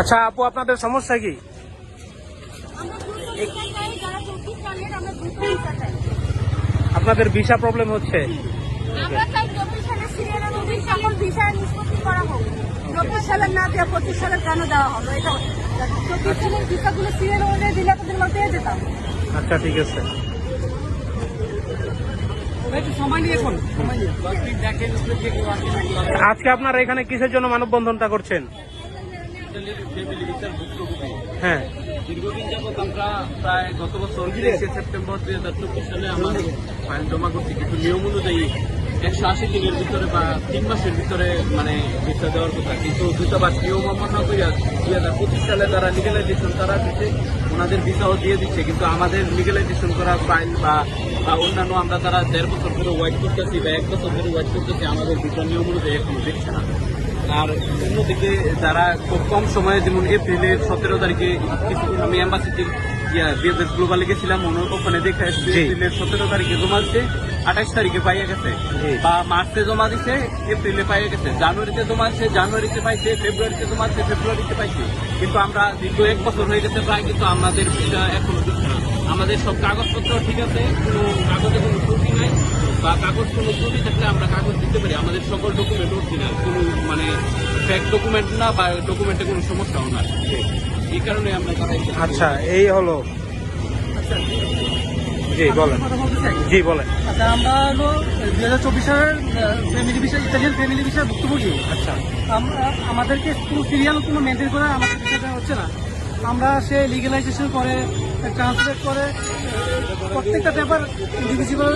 আচ্ছা আপু, আপনাদের সমস্যা কি? আপনাদের ভিসা প্রবলেম হচ্ছে? আমরা চাই 24 সালের সিরিয়াল অনুযায়ী সকল ভিসা নিষ্পত্তি করা হোক। 24 সালের না দিয়ে 25 সালের কেন দেওয়া হলো? এটা 24 সালের ভিসাগুলো সিরিয়াল অনুযায়ী দিলে তাদের মধ্যে পেয়ে যেতাম। আচ্ছা ঠিক আছে। আজকে আপনারা এখানে কিসের জন্য মানববন্ধনটা করছেন? হ্যাঁ, দীর্ঘদিন যাবৎ আমরা প্রায় গত বছর 23 সেপ্টেম্বর 2024 সালে আমাদের ফাইল জমা করছি, কিন্তু নিয়ম অনুযায়ী 180 দিনের ভিতরে বা 3 মাসের ভিতরে মানে ভিসা দেওয়ার কথা, কিন্তু দূতাবাস নিয়ম অমান্য করে 2025 সালে যারা লিগালাইজেশন তারা দিচ্ছে, ওনাদের ভিসাও দিয়ে দিচ্ছে, কিন্তু আমাদের লিগালাইজেশন করা ফাইল বা অন্যান্য আমরা তারা 1.5 বছর ধরে ওয়েট করতেছি বা 1 বছর ধরে ওয়েট করতেছি, আমাদের ভিসা নিয়ম অনুযায়ী এখনো দিচ্ছে না। আর অন্যদিকে যারা খুব কম সময়ে, যেমন এপ্রিলের 17 তারিখে কিছুক্ষণ আমি এম্বাসিতে বিএফএস গ্লোবালে গেছিলাম, ওখানে দেখে আসছি এপ্রিলের 17 তারিখে জমা দিচ্ছে, 28 তারিখে পাইয়ে গেছে, বা মার্চে জমা দিচ্ছে, এপ্রিলে পাইয়ে গেছে, জানুয়ারিতে জমা দিচ্ছে, জানুয়ারিতে পাইছে, ফেব্রুয়ারিতে জমা দিচ্ছে, ফেব্রুয়ারিতে পাইছে, কিন্তু আমরা দীর্ঘ 1 বছর হয়ে গেছে প্রায়, কিন্তু আমাদের ভিসা এখনো দিচ্ছে না। আমাদের সব কাগজপত্র ঠিক আছে, কোনো কাগজে কোনো ত্রুটি নাই, বা কাগজ কোনো ত্রুটি থাকলে আমরা কাগজ দিতে পারি, আমাদের সকল ডকুমেন্ট অরিজিনাল, কোনো মানে ফেক ডকুমেন্ট না, বা ডকুমেন্টে কোনো সমস্যাও না, এই কারণে আমরা তারা। আচ্ছা এই হলো। জি বলেন। জি বলেন। আচ্ছা, আমরা হলো 2024 সালের family visa, Italian family visa ভুক্তভোগী। আচ্ছা, আমাদেরকে কোনো সিরিয়াল কোনো মেনটেন করে আমাদের ভিসা দেওয়া হচ্ছে না। আমরা সে লিগালাইজেশন করে, ট্রান্সলেট করে, প্রত্যেকটা পেপার ইন্ডিভিজুয়াল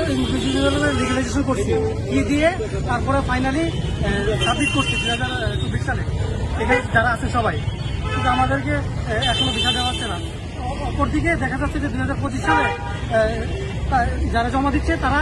লিগালাইজেশন করছি, দিয়ে তারপরে ফাইনালি সাবমিট করছি 2024 সালে। এখানে যারা আছে সবাই, কিন্তু আমাদেরকে এখনো ভিসা দেওয়া হচ্ছে না। অপরদিকে দেখা যাচ্ছে যে 2025 সালে যারা জমা দিচ্ছে তারা